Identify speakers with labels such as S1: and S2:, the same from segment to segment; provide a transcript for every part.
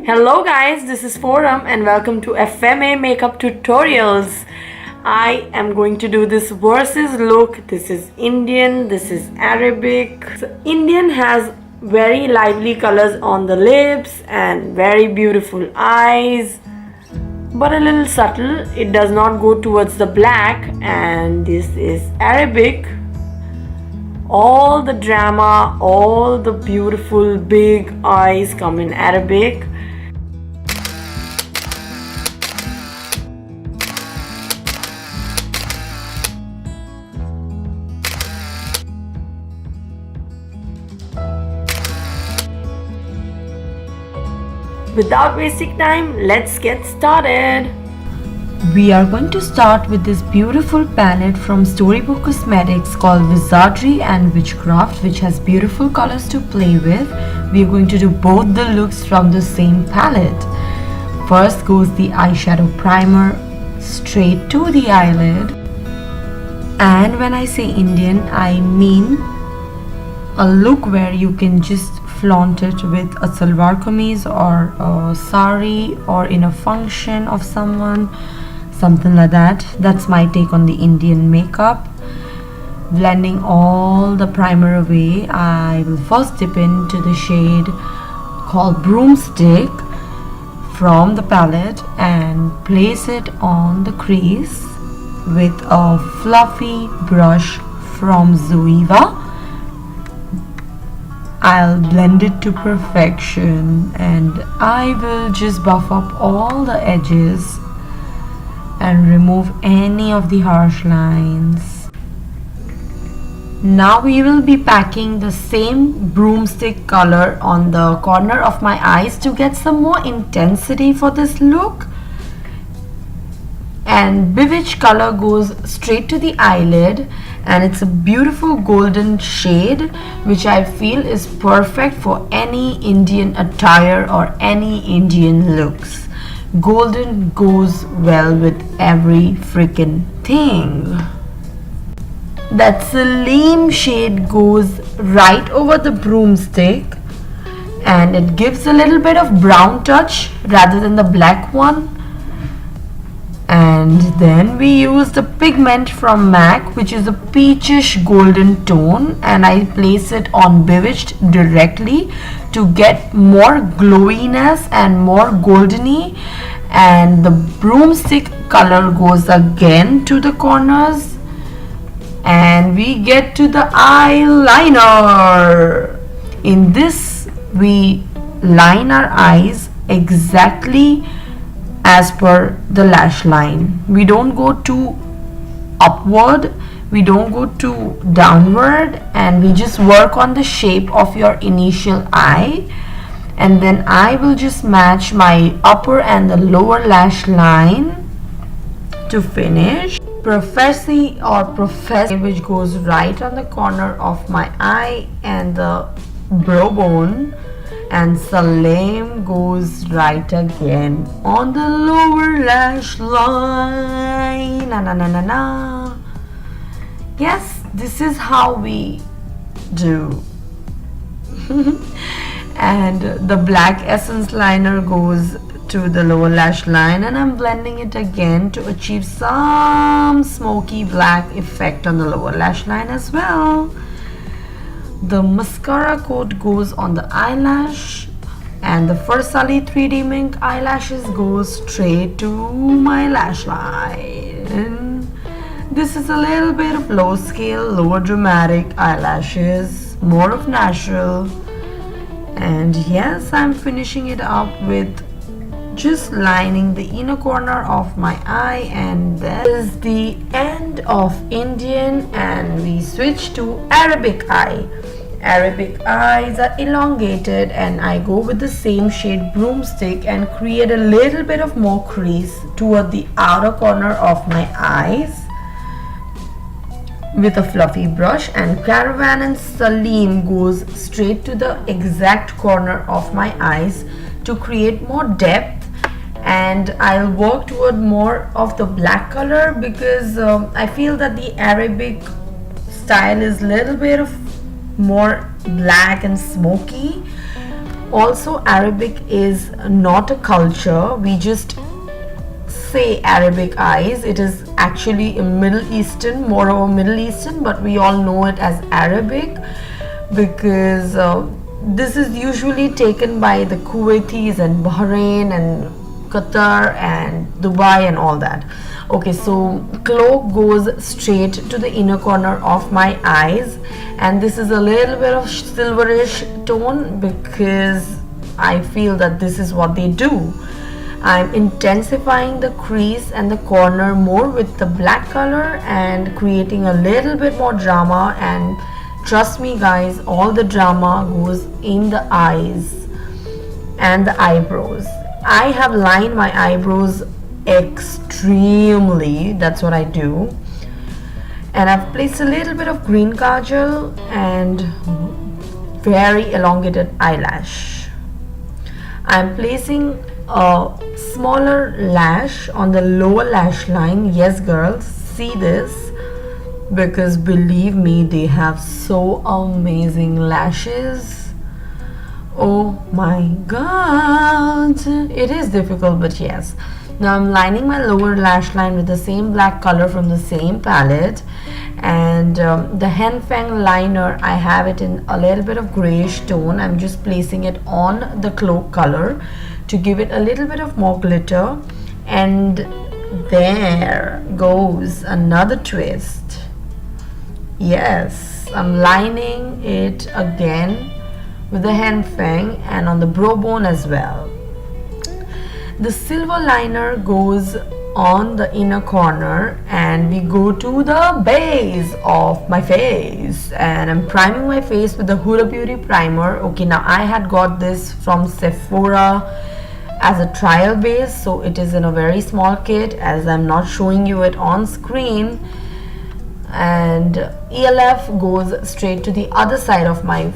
S1: Hello guys, this is Forum and welcome to FMA makeup tutorials. I am going to do this versus look. This is Indian, this is Arabic. So Indian has very lively colors on the lips and very beautiful eyes, but a little subtle. It does not go towards the black. And this is Arabic. All the drama, all the beautiful big eyes come in Arabic. Without wasting time, let's get started.
S2: We are going to start with this beautiful palette from Storybooks Cosmetics called Wizardry and Witchcraft, which has beautiful colors to play with. We are going to do both the looks from the same palette. First goes the eyeshadow primer straight to the eyelid. And when I say Indian, I mean a look where you can just flaunt it with a salwar kameez or a sari or in a function of someone, something like that. That's my take on the Indian makeup. Blending all the primer away, I will first dip into the shade called Broomstick from the palette and place it on the crease with a fluffy brush from Zoeva. I'll blend it to perfection and I will just buff up all the edges and remove any of the harsh lines. Now we will be packing the same broomstick color on the corner of my eyes to get some more intensity for this look. And Beige color goes straight to the eyelid, and it's a beautiful golden shade which I feel is perfect for any Indian attire or any Indian looks. Golden goes well with every freaking thing. That Salim shade goes right over the broomstick and it gives a little bit of brown touch rather than the black one. And then we use the pigment from MAC, which is a peachish golden tone, and I place it on Beige directly to get more glowiness and more goldeny. And the broomstick color goes again to the corners and we get to the eyeliner. In this we line our eyes exactly as per the lash line. We don't go too upward, we don't go too downward, and we just work on the shape of your initial eye. And then I will just match my upper and the lower lash line to finish. Professy or Profess, which goes right on the corner of my eye and the brow bone. And Salem goes right again on the lower lash line. Na na na na na. Yes, this is how we do. And the black essence liner goes to the lower lash line, and I'm blending it again to achieve some smoky black effect on the lower lash line as well. The mascara coat goes on the eyelash, and the Fursali 3D Mink eyelashes go straight to my lash line. This is a little bit of low scale, lower dramatic eyelashes, more of natural. And yes, I'm finishing it up with just lining the inner corner of my eye, and that is the end of Indian, and we switch to Arabic eye. Arabic eyes are elongated and I go with the same shade Broomstick and create a little bit of more crease toward the outer corner of my eyes with a fluffy brush, and Caravan and Salim goes straight to the exact corner of my eyes to create more depth. And I'll work toward more of the black color because I feel that the Arabic style is a little bit of more black and smoky, Also, Arabic is not a culture. We just say Arabic eyes. It is actually a Middle Eastern, more of a Middle Eastern, but we all know it as Arabic because this is usually taken by the Kuwaitis and Bahrain and Qatar and Dubai and all that. Okay, so cloak goes straight to the inner corner of my eyes, and this is a little bit of silverish tone because I feel that this is what they do. I'm intensifying the crease and the corner more with the black color and creating a little bit more drama, and trust me guys, all the drama goes in the eyes and the eyebrows. I have lined my eyebrows extremely, that's what I do, and I've placed a little bit of green kajal and very elongated eyelash. I'm placing a smaller lash on the lower lash line. Yes girls, see this, because believe me, they have so amazing lashes. Oh my god, it is difficult, but yes. Now I'm lining my lower lash line with the same black color from the same palette, and the Hen Feng liner, I have it in a little bit of grayish tone. I'm just placing it on the cloak color to give it a little bit of more glitter, and there goes another twist. Yes, I'm lining it again with the Hen Feng and on the brow bone as well. The silver liner goes on the inner corner, and we go to the base of my face, and I'm priming my face with the Huda Beauty primer. Okay, now I had got this from Sephora as a trial base, so it is in a very small kit as I'm not showing you it on screen. And ELF goes straight to the other side of my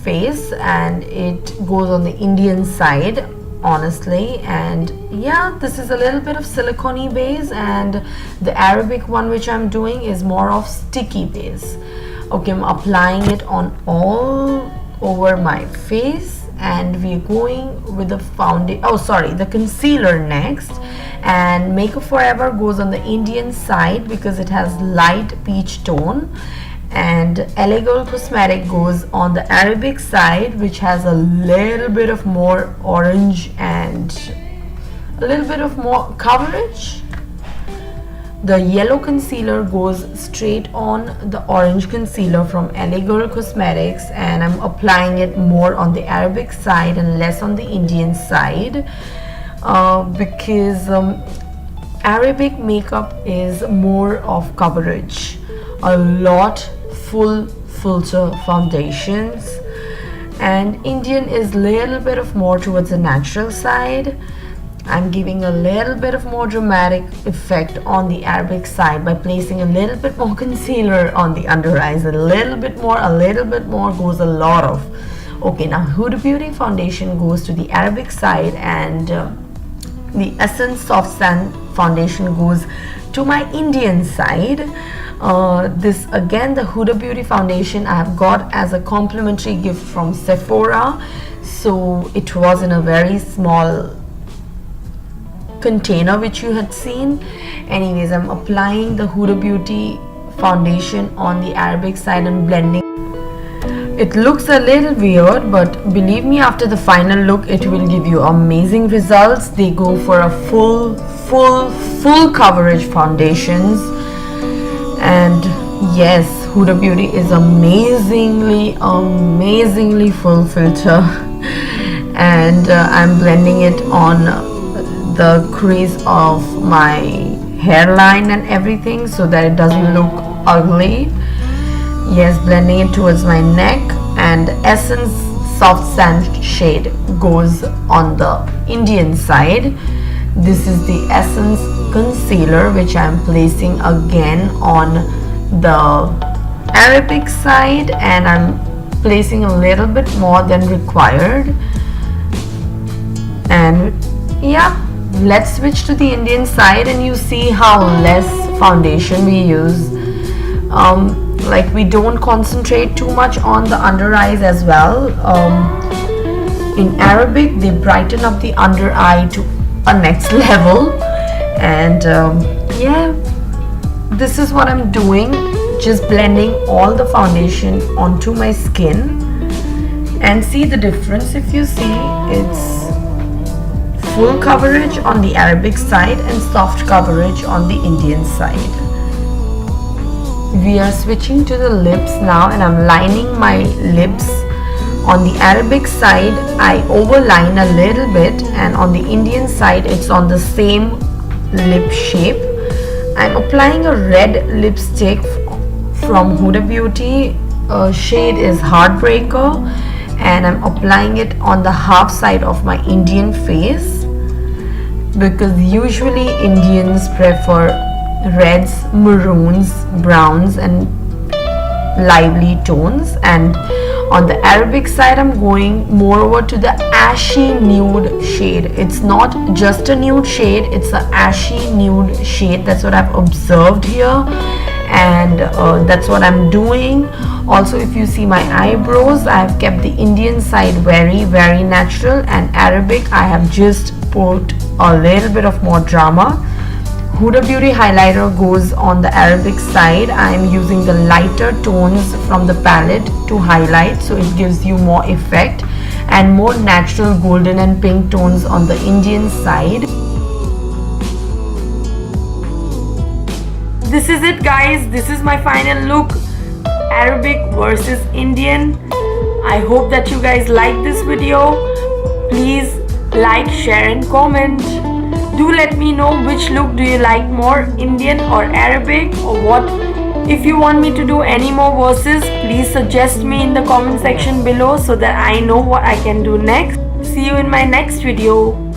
S2: face, and it goes on the Indian side honestly. And yeah, this is a little bit of silicone base, and the Arabic one which I'm doing is more of sticky base. Okay, I'm applying it on all over my face, and we're going with the the concealer next. And Makeup Forever goes on the Indian side because it has light peach tone, and LA Girl Cosmetic goes on the Arabic side, which has a little bit of more orange and a little bit of more coverage. The yellow concealer goes straight on the orange concealer from LA Girl Cosmetics, and I'm applying it more on the Arabic side and less on the Indian side because Arabic makeup is more of coverage, a lot full filter foundations, and Indian is little bit of more towards the natural side. I'm giving a little bit of more dramatic effect on the Arabic side by placing a little bit more concealer on the under eyes. A little bit more goes a lot of. Okay, now Huda Beauty foundation goes to the Arabic side, and the Essence Soft Sand foundation goes to my Indian side. This again, the Huda Beauty foundation I have got as a complimentary gift from Sephora, so it was in a very small container which you had seen. Anyways, I'm applying the Huda Beauty foundation on the Arabic side and blending. It looks a little weird, but believe me, after the final look it will give you amazing results. They go for a full coverage foundations, and yes, Huda Beauty is amazingly full filter. And I'm blending it on the crease of my hairline and everything so that it doesn't look ugly. Yes, blending it towards my neck, and Essence Soft Sand shade goes on the Indian side. This is the Essence concealer which I am placing again on the Arabic side, and I'm placing a little bit more than required. And yeah, let's switch to the Indian side and you see how less foundation we use. Like, we don't concentrate too much on the under eyes as well. in Arabic they brighten up the under eye to a next level. And yeah, this is what I'm doing, just blending all the foundation onto my skin. And see the difference. If you see, it's full coverage on the Arabic side and soft coverage on the Indian side. We are switching to the lips now, and I'm lining my lips. On the Arabic side I overline a little bit, and on the Indian side it's on the same lip shape. I'm applying a red lipstick from Huda Beauty. Shade is Heartbreaker, and I'm applying it on the half side of my Indian face, because usually Indians prefer reds, maroons, browns and lively tones. And on the Arabic side I'm going more over to the ashy nude shade. It's not just a nude shade, it's an ashy nude shade. That's what I've observed here, and that's what I'm doing. Also, if you see my eyebrows, I have kept the Indian side very natural, and Arabic I have just put a little bit of more drama. Huda Beauty highlighter goes on the Arabic side. I am using the lighter tones from the palette to highlight, so it gives you more effect, and more natural golden and pink tones on the Indian side.
S1: This is it, guys. This is my final look, Arabic versus Indian. I hope that you guys like this video. Please like, share and comment. Do let me know which look do you like more, Indian or Arabic, or what. If you want me to do any more verses, please suggest me in the comment section below so that I know what I can do next. See you in my next video.